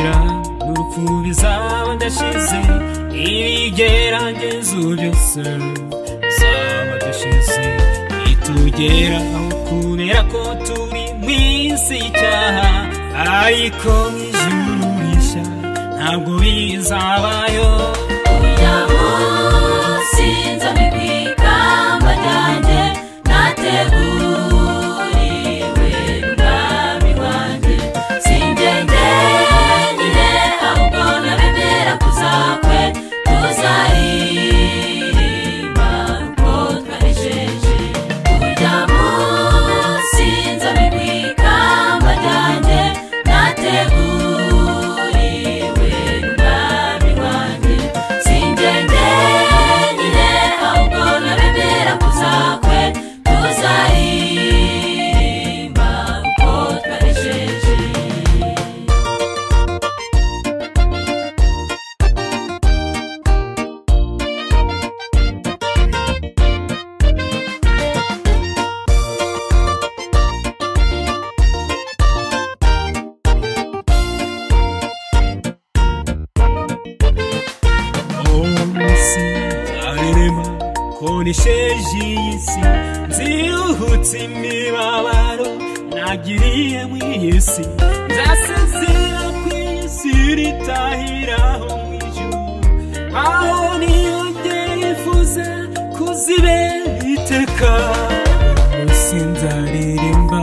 gupfira n'urupfu bizaba ndashize ibigeragezo byose bizaba byashize nitugeraho kubera ko turi mw'isi y'icyaha ariko mw'ijuru rishya ntabwo bizabayo uya munsi nzamibika amajyanye nateguriwe n'umwami wanjye singendere ahubwo nabemera kuzakwe tuzaririmba uko twanejeje uya munsi nzamibika amajyanye nateguriwe n'umwami wanjye singendere ahubwo nabemera kuzakwe tuzaririmba uko twanejeje isi nzarerema konesheje iyi si nziruhutse imibabaro nagiriye mw'iyi si nzasezera kw'isi ritahiraho mw'ijuru aho niyongera yifuza kuzibera iteka isi nzaririmba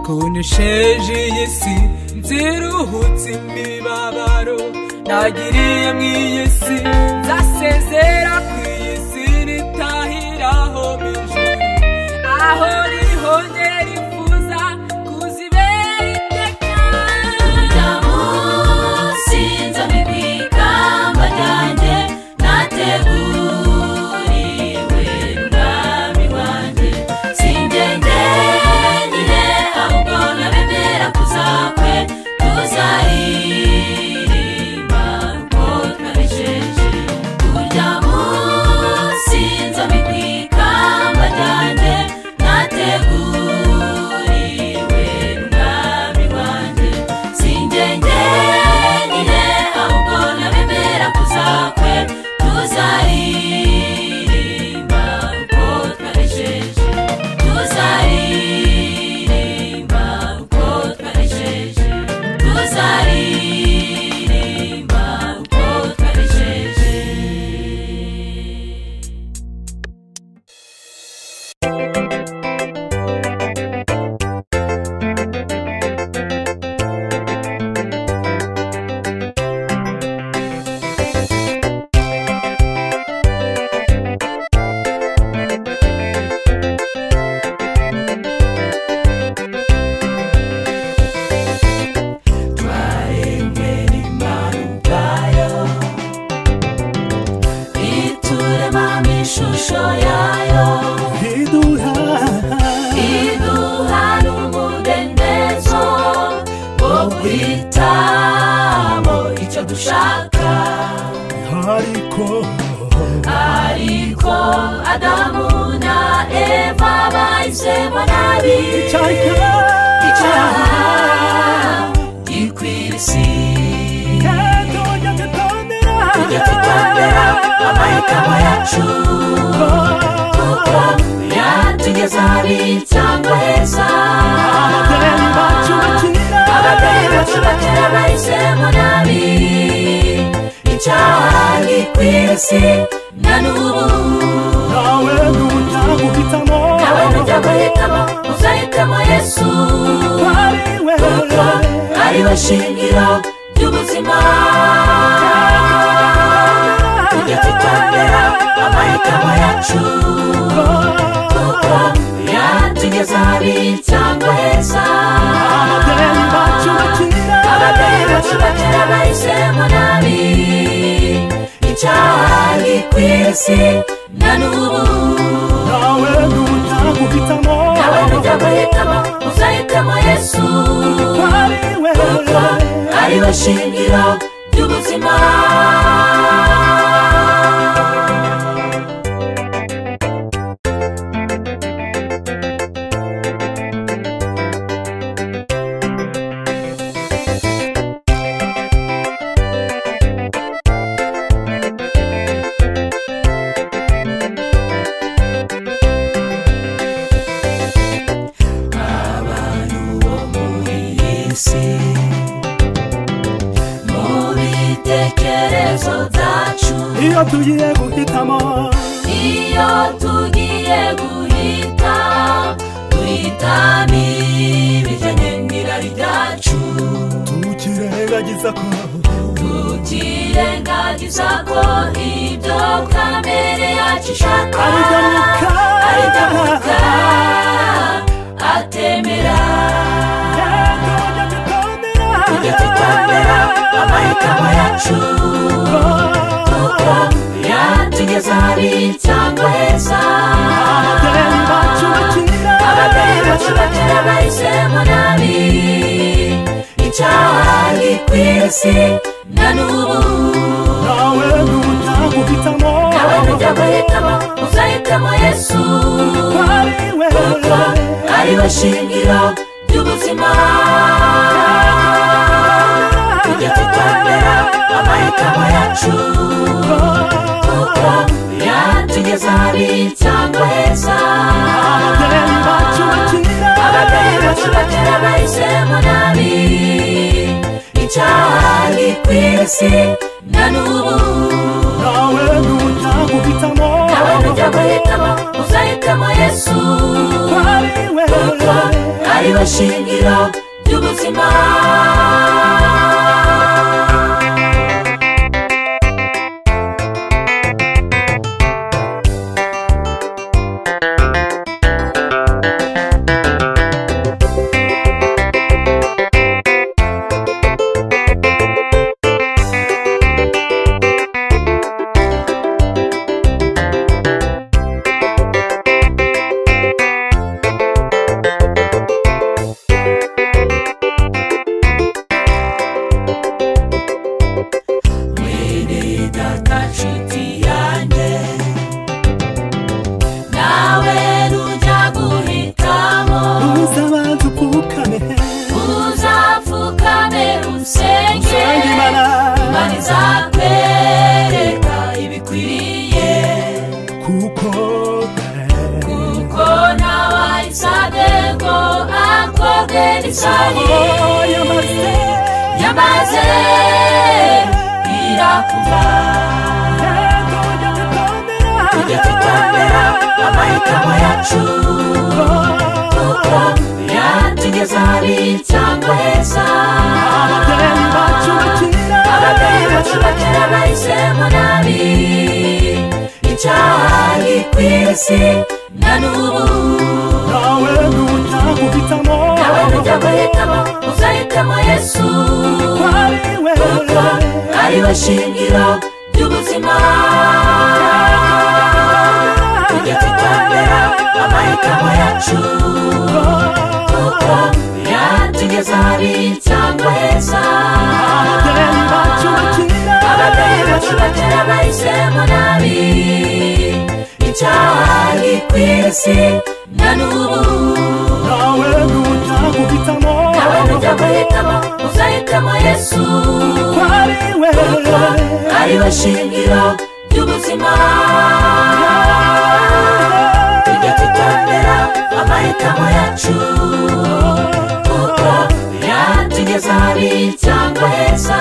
konesheje iyi si nziruhutse imibabaro nagiriye mw'iyi si nzasezera kw'isi ritahiraho mw'ijuru aho rihongera rifuza kuzibera iteka uya munsi nzamibika amajyanye nateguriwe n'umwami wanjye singendere ahubwo nabemera kuzakwe tuzaririmba uko twanejeje uya munsi nzamibika amajyanye nateguriwe n'umwami wanjye singendere ahubwo nabemera kuzakwe tuzaririmba uko twanejeje tuzaririmba uko twanejeje tuzaririmba uko twanejeje twaremwe n'Imana ubwayo iturema mu ishusho yayo iduha n'umudendezo wo guhitamo icyo dushaka ariko Adamu na Eva bahisemo nabi icyaha gikwira isi tujya tutondera amahitamo yacu kuko yatugeza habi cyangwa heza ababyeyi bacu bakera bahisemo nabi icyaha gikwira isi na n'ubu nawe nujya guhitamo uzahitamo Yesu kuko ari we shingiro ry'ubuzima tujya tutondera amahitamo yacu kuko yatugeza habi cyangwa heza ababyeyi bacu bakera bahisemo nabi icyaha gikwira isi na n'ubu nawe nujya guhitamo uzahitamo Yesu kuko ari we shingiro ry'ubuzima ibitekerezo byacu iyo tugiye guhitamo duhitamo ibijyanye n'irari ryacu tukirengagiza ko ibyo kamere yacu ishaka ari byo Mwuka atemera tujya tutambera amahitamo yacu kuko yatugeza habi cyangwa heza ababyeyi bacu bakera bahisemo nabi icyaha gikwira isi na n'ubu nawe nujya guhitamo uzahitamo Yesu kuko ari we shingiro ry'ubuzima tujya tutambera amahitamo yacu kuko yatugeza habi cyangwa heza ababyeyi bacu bakera bahisemo nabi icyaha gikwira isi na n'ubu nawe nujya guhitamo uzahitamo Yesu kuko ari we shingiro ry'ubuzima yamaze irakuva tujya tutambera amahitamo yacu kuko yatugeza habi cyangwa heza ababyeyi bacu bakera bahisemo nabi icyaha gikwira isi na n'ubu nawe nujya guhitamo uzahitamo Yesu kuko ari we shingiro ry'ubuzima tujya tutambera amahitamo yacu kuko yatugeza habi cyangwa heza ababyeyi bacu bakera bahisemo nabi icyaha gikwira isi na n'ubu nawe nujya guhitamo uzahitamo Yesu kuko ari we shingiro ry'ubuzima tujya tutambera amahitamo yacu kuko yatugeza habi cyangwa heza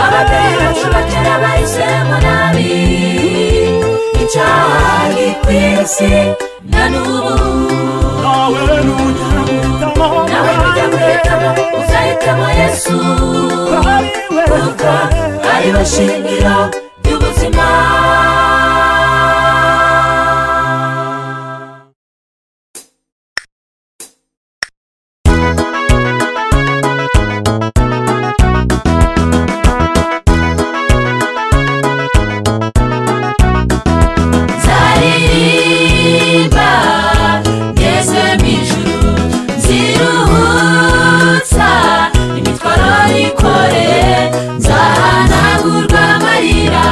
ababyeyi bacu bakera bahisemo nabi icyaha gikwira isi na n'ubu nawe nujya guhitamo uzahitamo Yesu kuko ari we shingiro ry'ubuzima imitwaro yikoreye nzahanagurwa amarira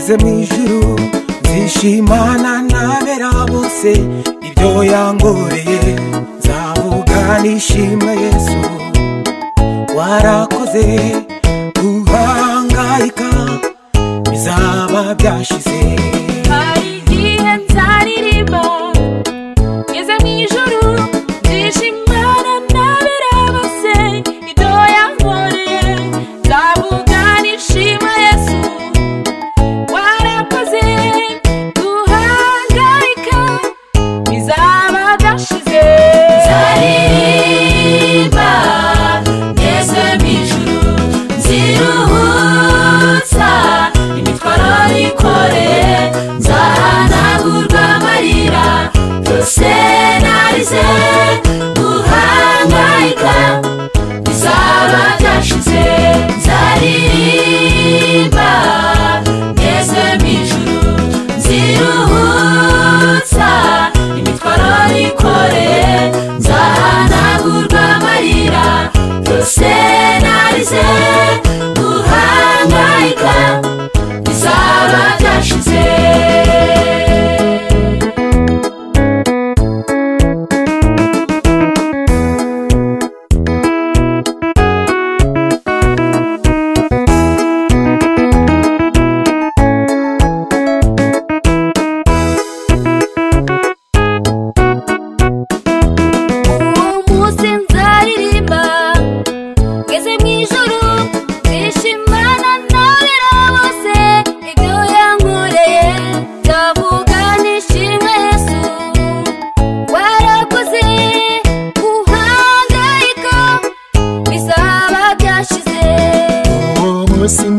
ngeze mu ijuru nzishimana n'abera bose ibyo yankoreye nzavuga nishimwe Yesu warakoze guhangayika bizaba byashize hari igihe nzaririmba ngeze mu ijuru nzishimana n'abera bose ibyo yankoreye nzavuga nishimwe Yesu warakoze guhangayika bizaba byashize nzaririmba ngeze mu ijuru nziruhutsa imitwaro yikoreye nzahanagurwa amarira yose narize guhangayika bizaba byashize nzaririmba ngeze mu ijuru nziruhutsa imitwaro yikoreye nzahanagurwa amarira yose narize guhangayika bizaba byashize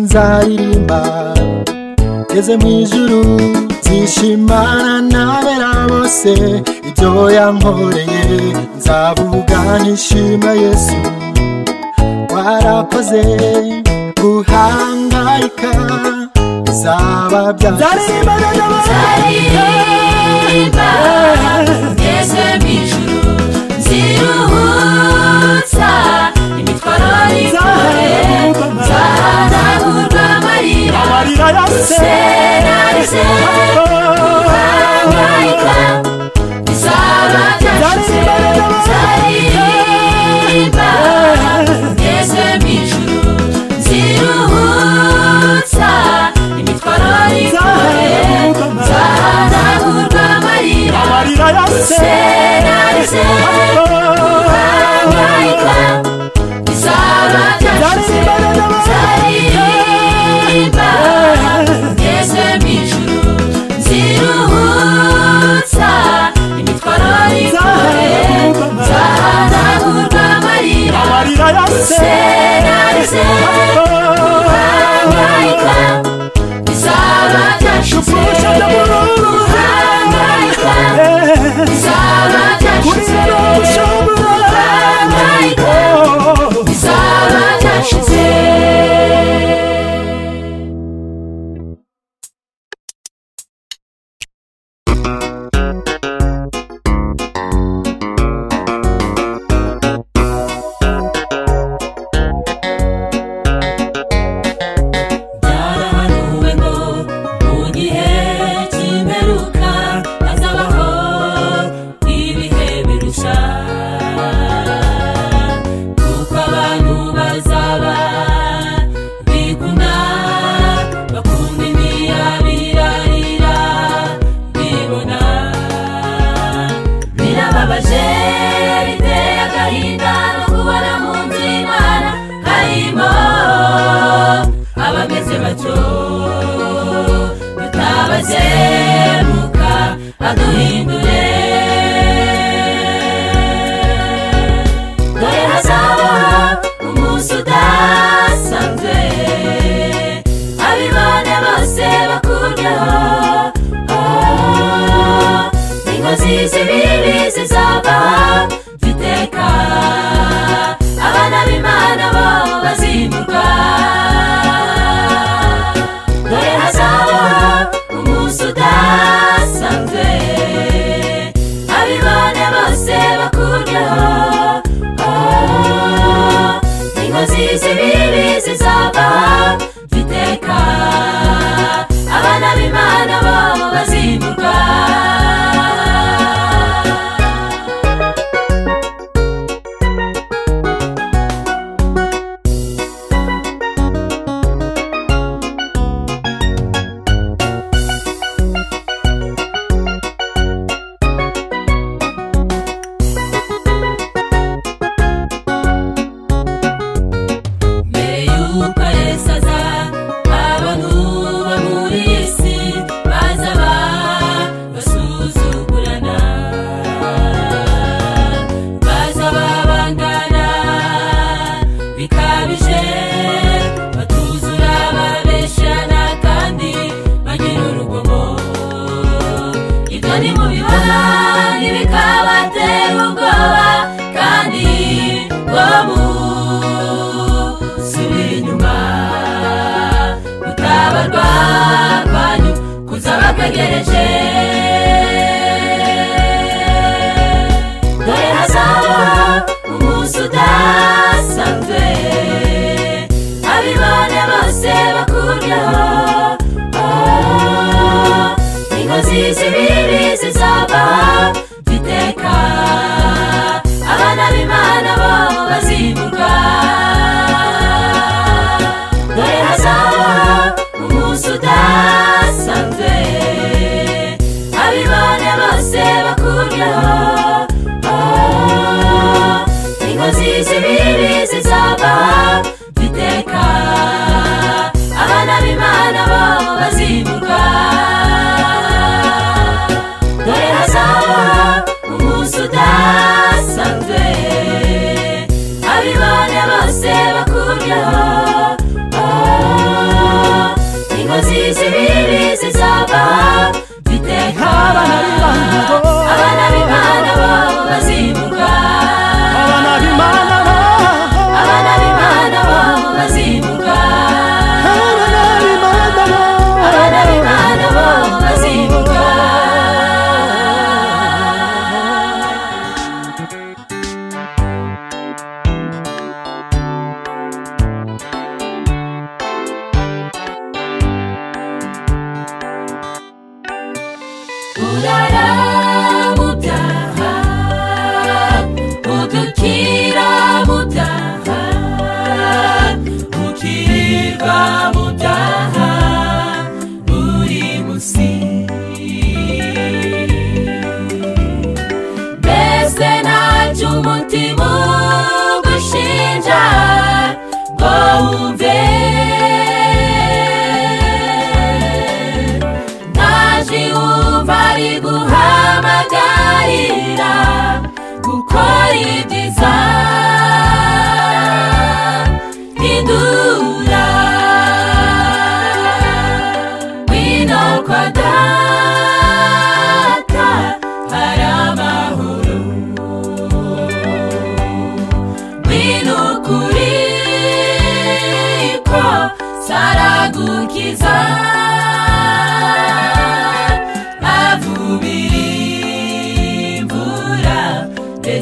nzaririmba ngeze mu ijuru nzishimana n'abera bose ibyo yankoreye nzavuga nishimwe Yesu warakoze guhangayika bizaba byashize nzaririmba ngeze mu ijuru nziruhutsa imitwaro yikoreye nzahanagurwa amarira yose narize guhangayika bizaba byashize nzaririmba ngeze mu ijuru nziruhutsa imitwaro yikoreye nzahanagurwa amarira yose narize guhangayika bizaba byashize nzaririmba ngeze mu ijuru nziruhutsa imitwaro yikoreye nzahanagurwa amarira yose narize guhangayika bizaba byashize guhangayika bizaba byashize guhangayika bizaba byashize inkozi z'ibibi zizava iteka abana b'Imana babo bazimurwa dore hazaba umunsi udasanzwe abibone bose bakuryaho inkozi z'ibibi zizava iteka abana b'Imana babo bazimurwa abana b'Imana babo bazimurwa abana b'Imana babo bazimurwa urara mu byaha udukira mu byaha ukirirwa mu byaha buri munsi mbese ntacyo umutima ugushinja ngo wumve bari guhamagarira gukora ibyiza hindura wino kwa data hari amahoro wino ukuri ko saragukiza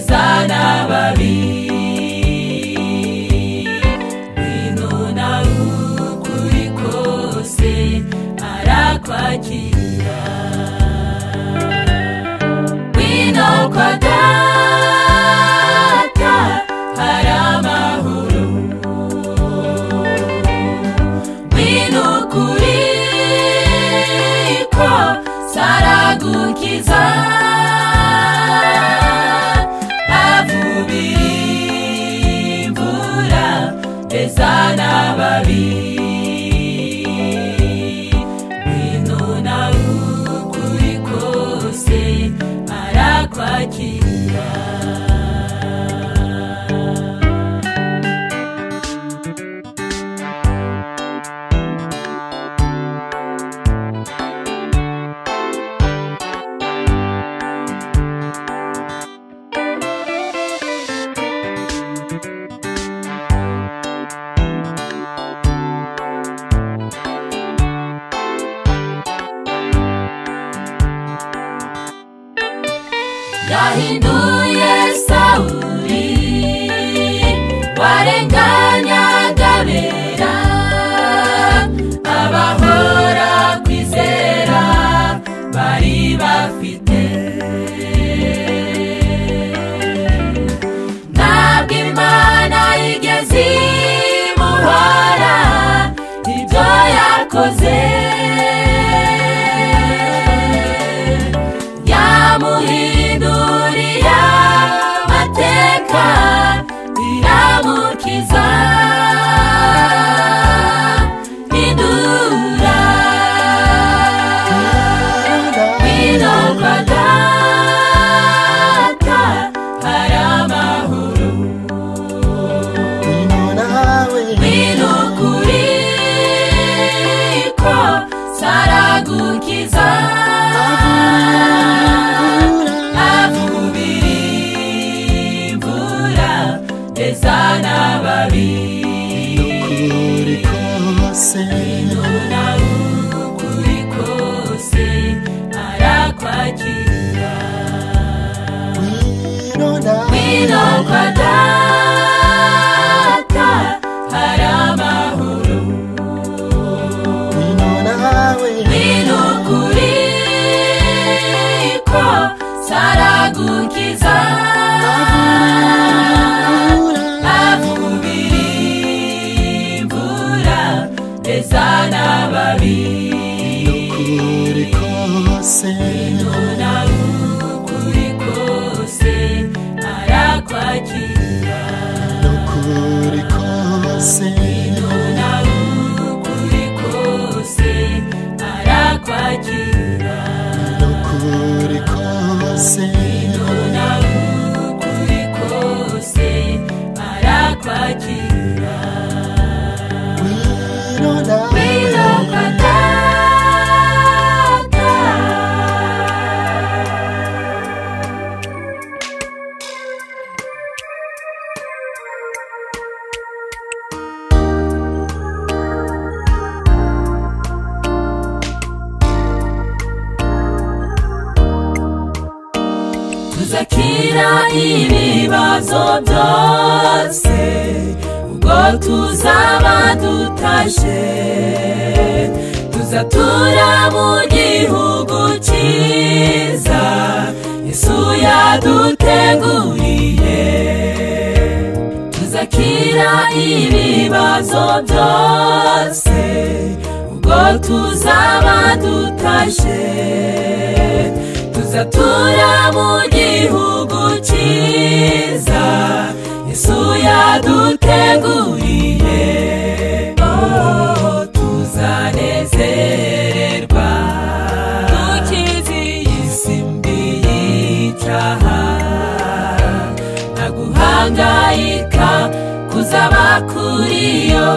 Zana babi winona ukuri kose arakwakira wino kwa data hari amahoro wino ukuri ko saragukiza Zana babi winona ukuri kose arakwakira yahinduye Sawuli warenganyaga abera abahora kwizera bari bafite ntabwo Imana yigeze imuhora ibyo yakoze yamuhinduriye amateka iramukiza hindura wino kwa data hari amahoro wino ukuri ko saragukiza Zana babi ukuri kose arakwakira wino kwa data hari amahoro wino ukuri ko saragukiza Zana babi ukuri kose arakwakira ibibazo byose ubwo tuzaba dutashe tuzatura mu gihugu cyiza Yesu yaduteguriye tuzakira ibibazo byose ubwo tuzaba dutashe tuzatura mu gihugu cyiza Yesu yaduteguriye tuzanezererwa dukize isi mbi y'icyaha nta guhangayika kuzaba kuriyo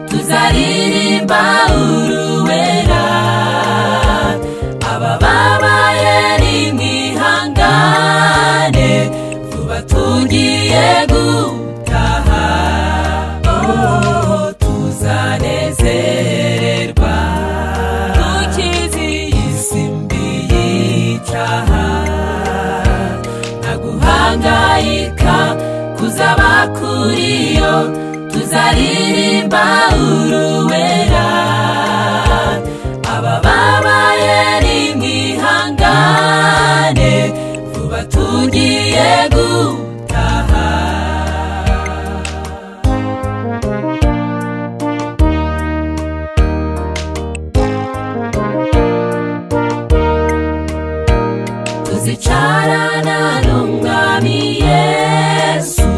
tuzaririmba uruwera abababaye nimwihangane vuba tugiye gutaha tuzanezererwa dukize isi mbi y'icyaha nta guhangayika kuzaba kuriyo tuzaririmba uruwera abababaye nimwihangane vuba tugiye gutaha tuzicarana n'umwami Yesu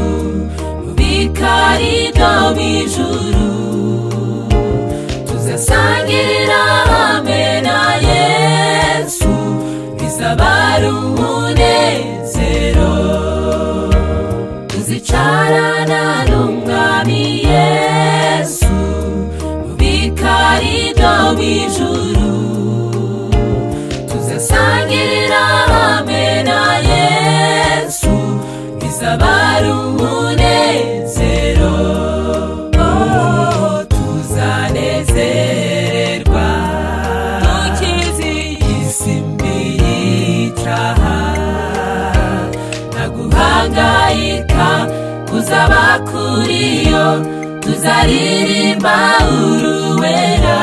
mu bikari byo mw'ijuru tuzasangirira hamwe na Yesu bizaba ari umunezero tuzicarana n'umwami Yesu mu bikari byo mw'ijuru tuzasangirira hamwe na Yesu bizaba ari umunezero tuzanezererwa dukize isi mbi y'icyaha nta guhangayika kuzaba kuriyo tuzaririmba uruwera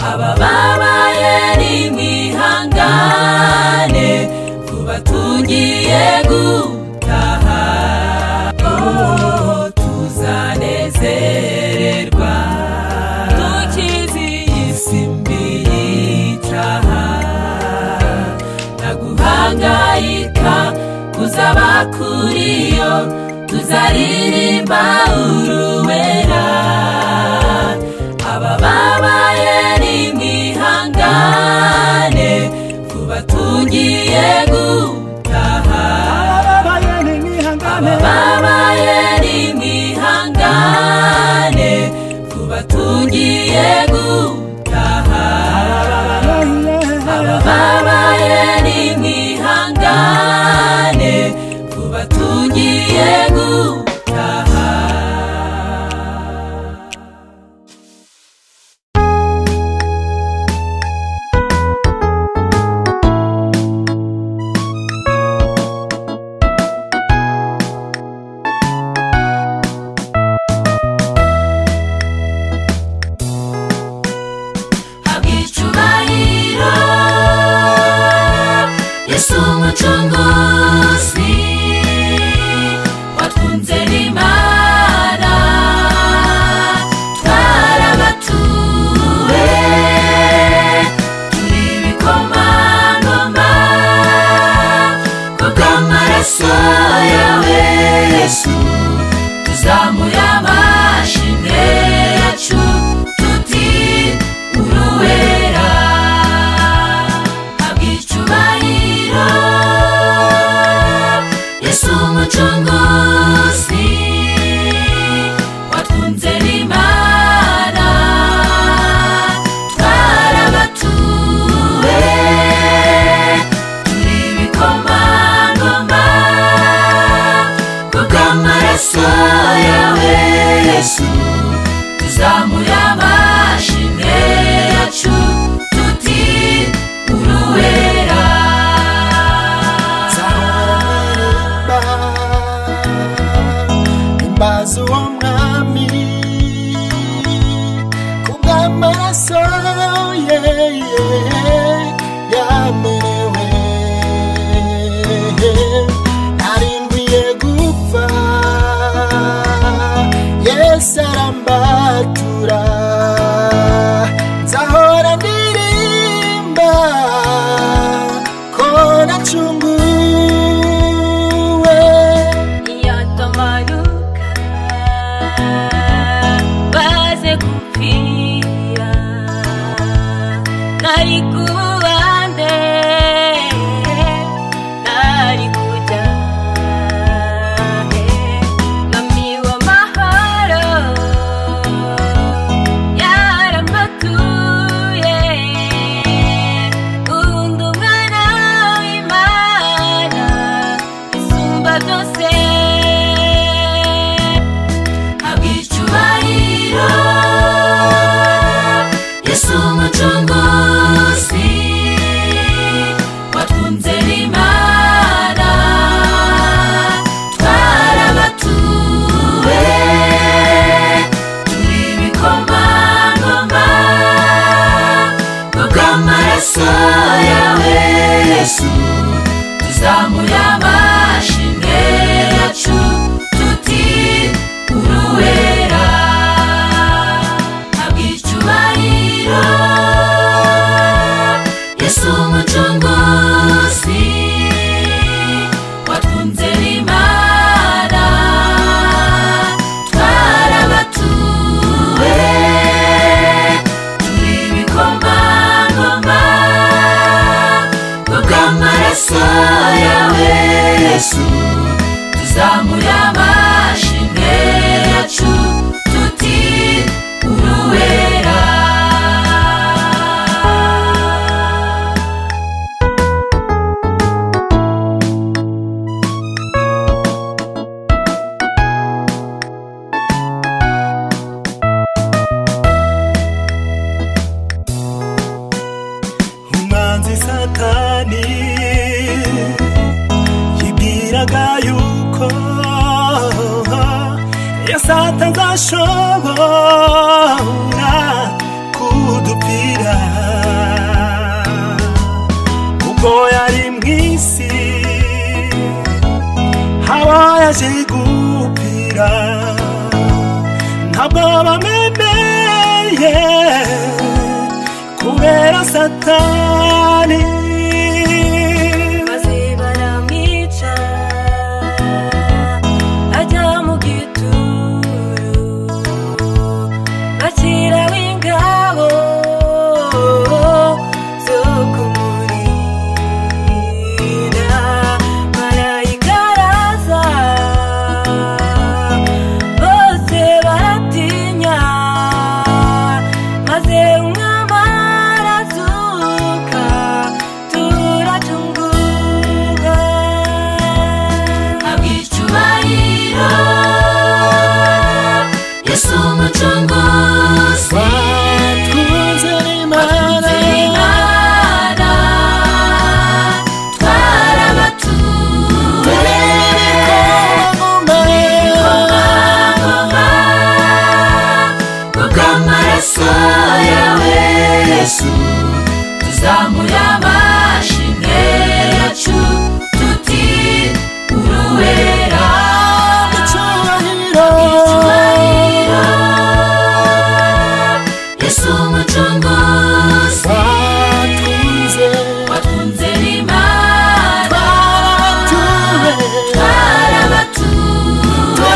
abababaye nimwihangane vuba tugiye gutaha tuzanezererwa dukize isi mbi y'icyaha nta guhangayika kuzaba kuriyo tuzaririmba uruwera abababaye nimwihangane vuba tugiye gutaha abababaye nimwihangane vuba tugiye gutaha abababaye nimwihangane vuba tugiye gutaha Yesu umucunguzi watwunze n'Imana twarabatuwe turi ibikomangoma kubw'amaraso yawe Yesu tuzamuye amashimwe yacu tuti uruwera Yesu umucunguzi watwunze n'Imana twarabatuwe turi ibikomangoma kubw'amaraso yawe Yesu tuzamuye amashimwe yacu tuti uruwera himbaza uwo mwami kubw'amaraso ye yamenewe. Narindwiye gupfa Yesu arambatura, nzahora ndirimba ko nacunguwe. Yatamanuka baze kupfira, nari kubande nari kuja nami w'amahoro yarambatuye, undi umwana w'Imana isumba byose. Habwa icyubahiro Yesu umucunguzi, watwunze n'Imana, twarabatuwe turi ibikomangoma kubw'amaraso yawe Yesu, tuzamuye amashimwe yacu tuti uruwera. Habwa icyubahiro Yesu umucunguzi, watwunze n'Imana, twarabatuwe turi ibikomangoma kubw'amaraso yawe Yesu, tuzamuye amashimwe yacu tuti uruwera. Umwanzi Satani yibwiraga yuko Yesu azashobora kudupfira, ubwo yari mw'isi haba yaje gupfira, ntabwo bamwemeye kubera Satani. Maze baramwica ajya mu gituro, bashyiraho ingabo zo kumurinda. Marayika araza bose baratinya, maze umwami arazuka turacunguka. Habwa icyubahiro Yesu umucunguzi, watwunze n'Imana, twarabatuwe ibikomangoma kubw'amaraso yawe Yesu, tuzamuye amashimwe yacu tuti uruwera. icyubahiro Yesu umucunguzi, watwunze n'Imana, twarabatuwe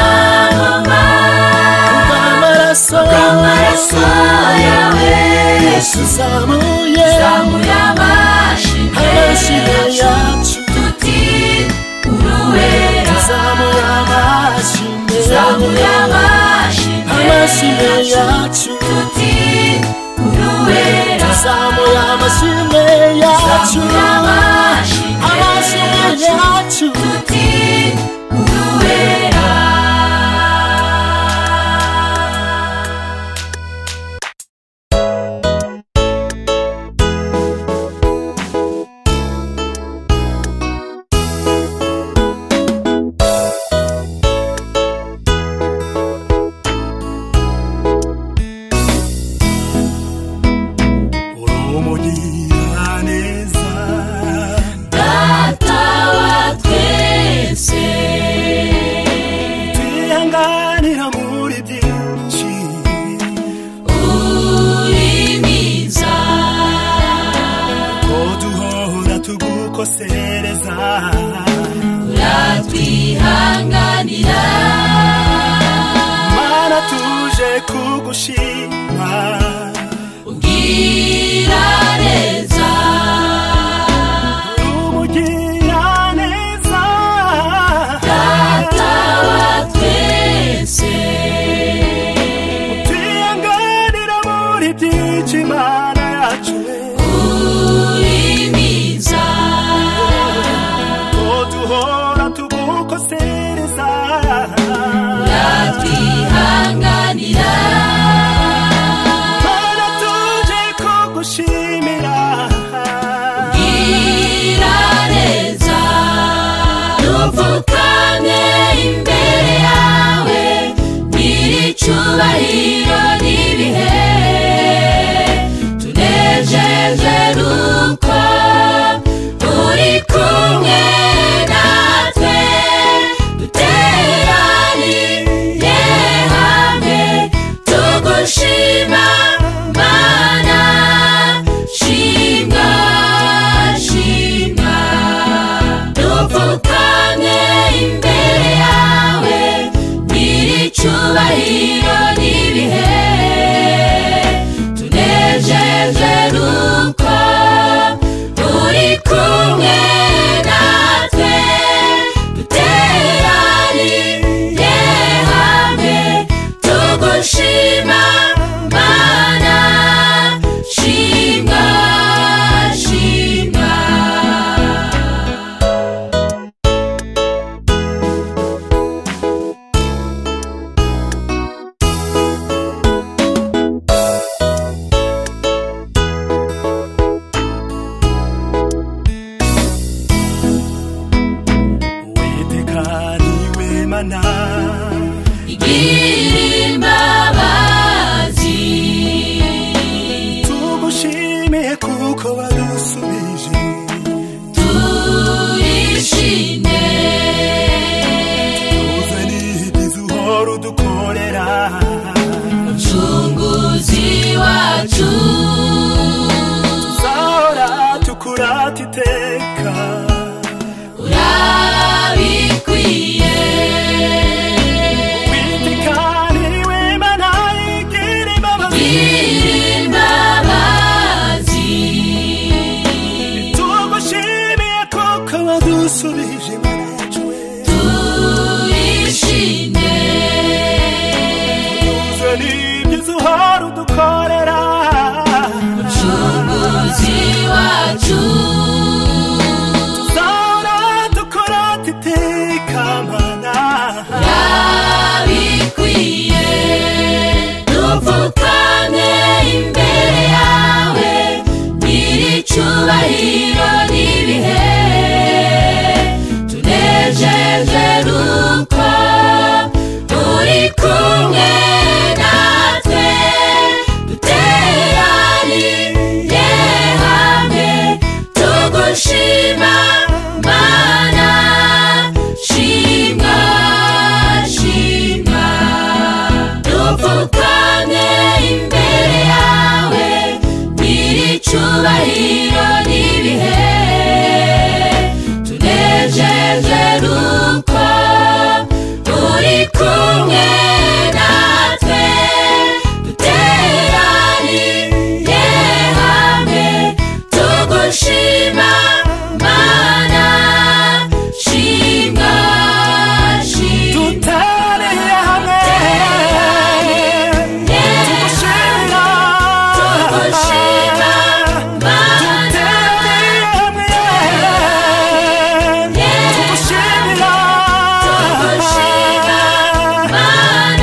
ibikomangoma kubw'amaraso yawe Yesu, tuzamuye amashimwe yacu tuti uruwera. tuzamuye amashimwe yacu tuti uruwera. tuzamuye amashimwe yacu tuti uruwera. twihanganira mana tuje kugushima ugira neza umugira neza data wa twese twihanganira muri byinshi mana yacu uri mwiza duhora tugukosereza uratwihanganira mana tuje kugushimira ugira neza dupfukamye imbere yawe nyir'icyubahiro n'ibihe tunejeje nuko uri kumwe natwe duteraniye hamwe tugushima mana shimwa shimwa dupfukamye imbere yawe nyir'icyubahiro n'ibihe tunejeje nuko uri kumwe natwe duteraniye hamwe tugushima mana shimwa shimwa witekaniwe mana imbabazi tugushimiye kuko wadusubije turishimye uzaniye ibyiza uhora udukorera umucunguzi wacu tuzahora tukurata iteka urabikwiye witekaniwe mana igira imbabazi imbabazi tugushimiye kuko wadusubije mana yacu turishimye uzaniye ibyiza uhora udukorera umucunguzi wacu tuzahora tukurata iteka mana urabikwiye dupfukamye imbere yawe nyir'icyubahiro n'ibihe tunejeje nuko uri kumwe natwe duteraniye hamwe tugushima mana shimwa shimwa dupfukamye imbere yawe nyir'icyubahiro n'ibihe tunejeje nuko uri kumwe natwe duteraniye hamwe tugushima mana shimwa shimwa duteraniye hamwe tugushimira tugushima mana duteraniye hamwe tugushimira tugushima mana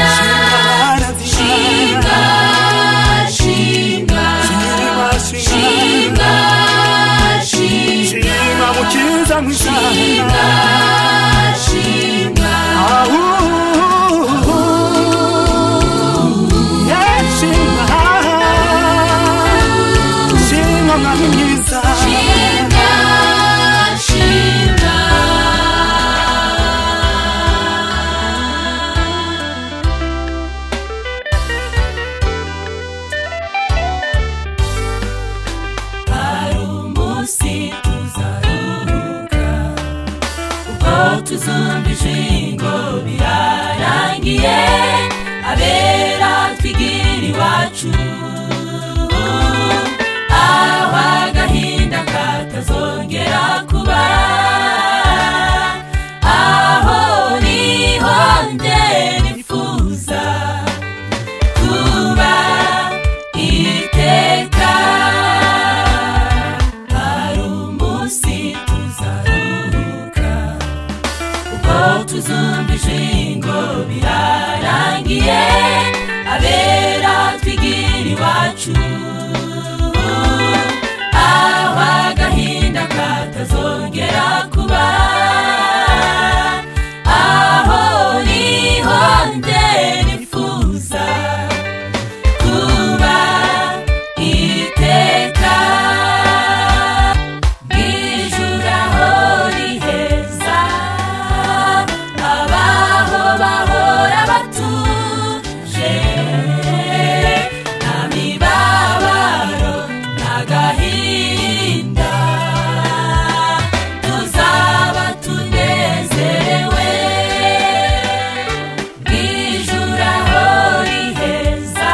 tuzumbije ngo birarangiye abera twigira iwacu aho agahinda katazongera kuba aho niho nde nifuza kuba iteka hari umunsi tuzaruhuka ubwo tuzumbije ngo birarangiye abera twigira iwacu aho agahinda katazongera kuba aho niho nde nifuza kuba iteka bw'ijuru aho riheza abaho bahora batuje nta mibabaro n'agahinda tuzaba tunezerewe bw'ijuru aho riheza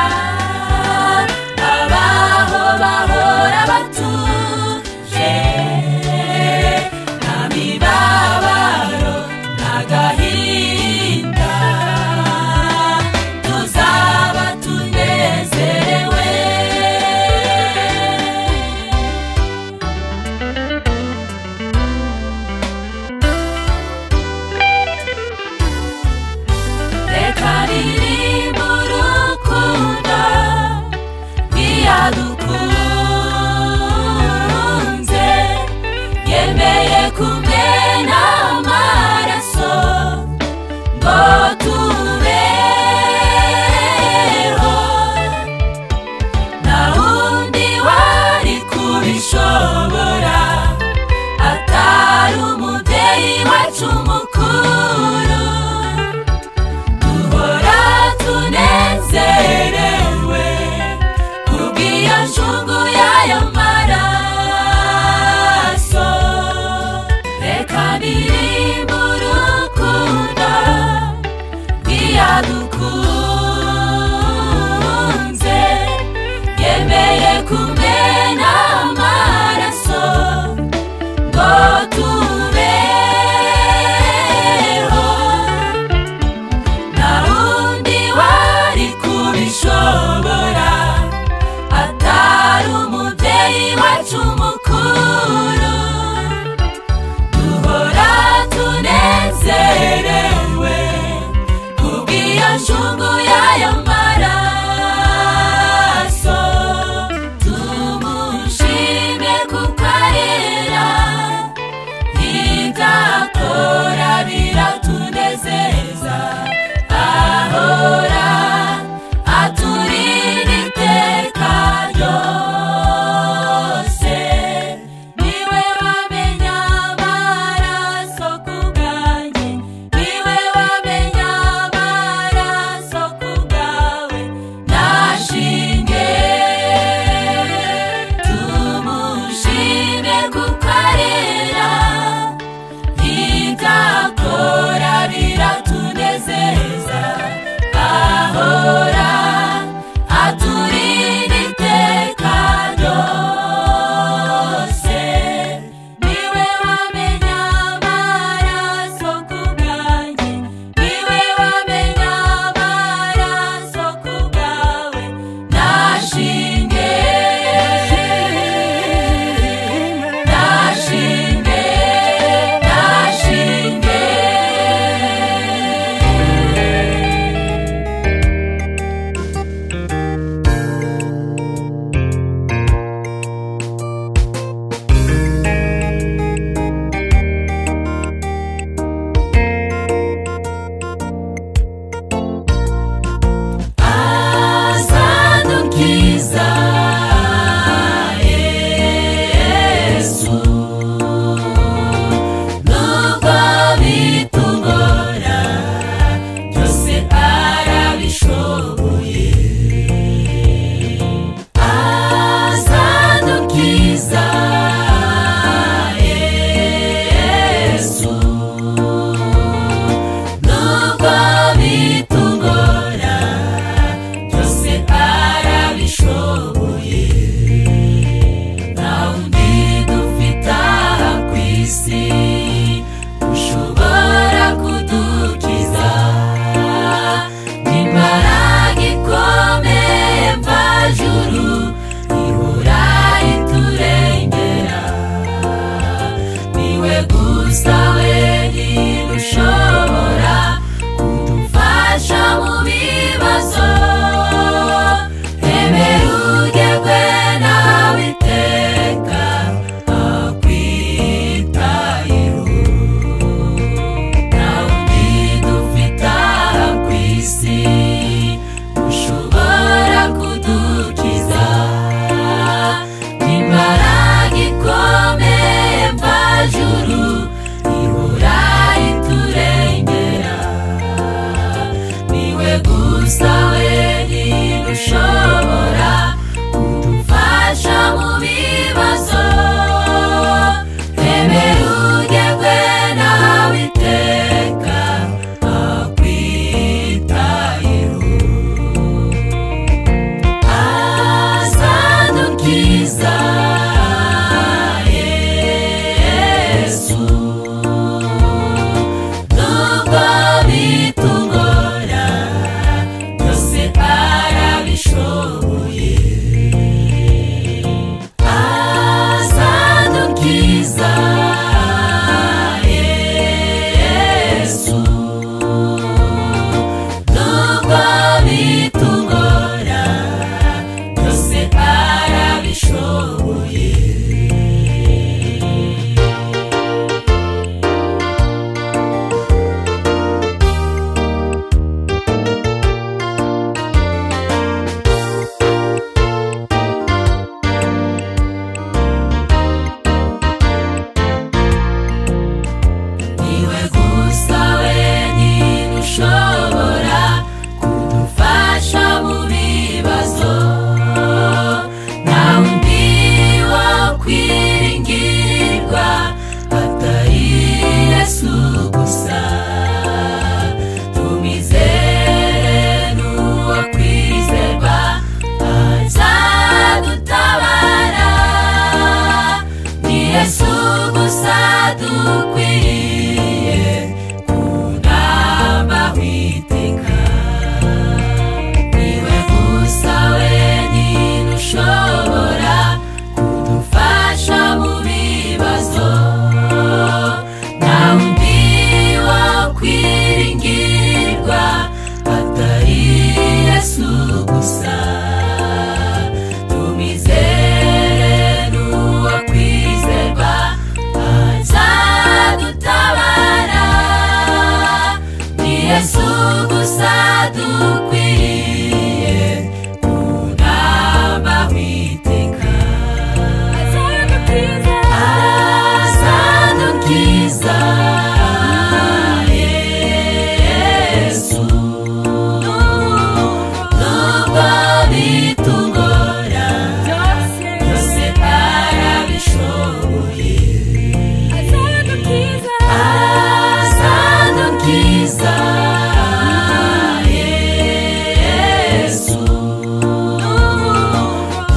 abaho bahora batuje nta mibabaro n'agahinda tuzaba tunezerewe reka ririmba urukundo rwiyadukunze yemeye kumena amaraso ngo tubeho nta wundi wari kubishobora atari umubyeyi wacu mukuru duhora tunezerewe kubw'iyo ncungu y'ayo maraso reka ndirimba urukundo rwiyadukunze yemeye kumena amaraso ngo tubeho nta wundi wari kubishobora atari umubyeyi wacu mukuru duhora tunezerewe kubw'iyo ncungu y'ayo maraso tumushime kuko arera idakora biratunezeza ahora aturinda iteka ryose niwe wamenya amaraso ku bwanjye niwe Yesu gusa tumizere n'uwo kwizerwa azadutabara ni Yesu gusa dukwiriye kunama witeka azadukiza Yesu nubwo bitugora byose arabishoboye azadukiza Yesu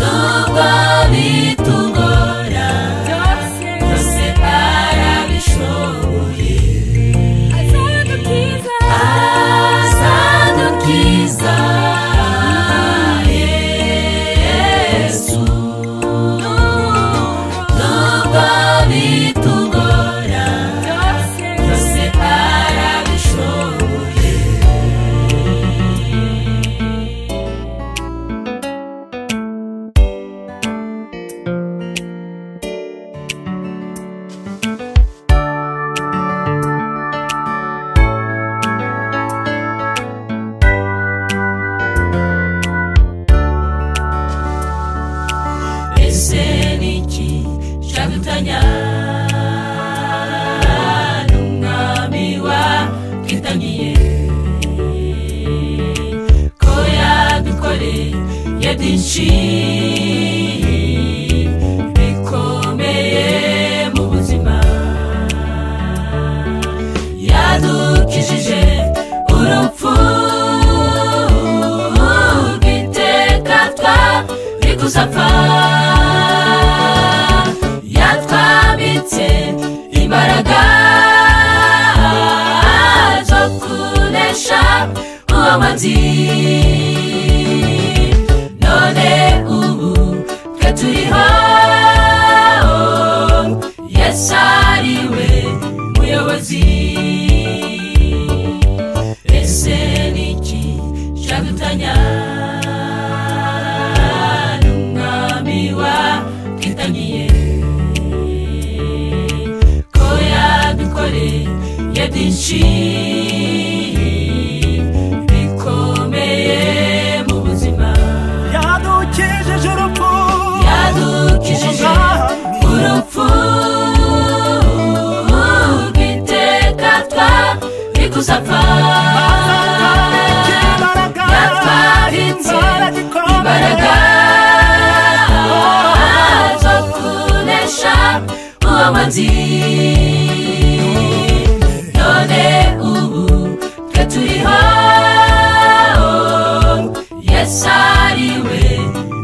nubwo bitugora byose arabishoboye azadukiza Yesu nubwo bitugora byose arabishoboye ese niki cyagutanya n'umwami watwitangiye ko yadukoreye byinshi bikomeye mu buzima yadukijije urupfu rw'iteka twari kuzapfa yatwambitse imbaraga zo kunesha uwo mwanzi none ubu twe turiho Yesu ariwe muyobozi ese niki cyagutanya n'umwami watwitangiye ko yadukoreye byinshi bikomeye mu buzima yadukijije urupfu urupfu rw'iteka twari kuzapfa yatwambitse imbaraga zo kunesha uwo mwanzi none ubu twe turiho Yesu ariwe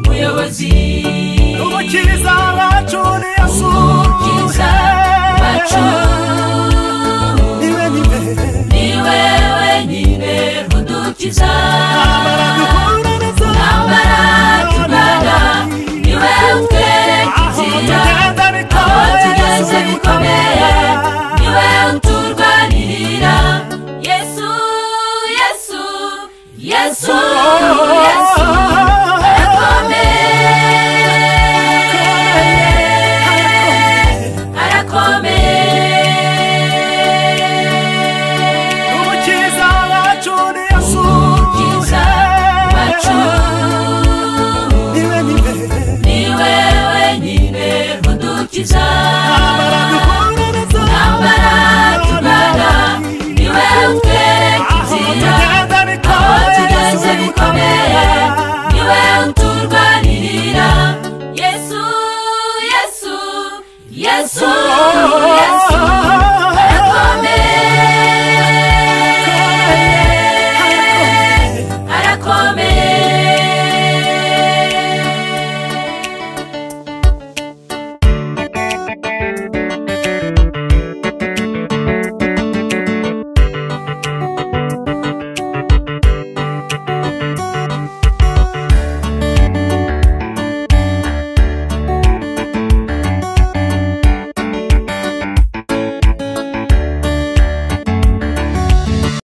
muyobozi umukiza wacu ni Yesu umukiza wacu niwe wenyine udukiza ntambara turwana niwe utwereka inzira aho tugeze bikomeye niwe uturwanirira Yesu Yesu Yesu Yesu arakomeye umukiza wacu ni Yesu umukiza wacu niwe wenyine udukiza ntambara turwana niwe utwereka inzira aho tugeze bikomeye niwe uturwanirira Yesu Yesu Yesu Yesu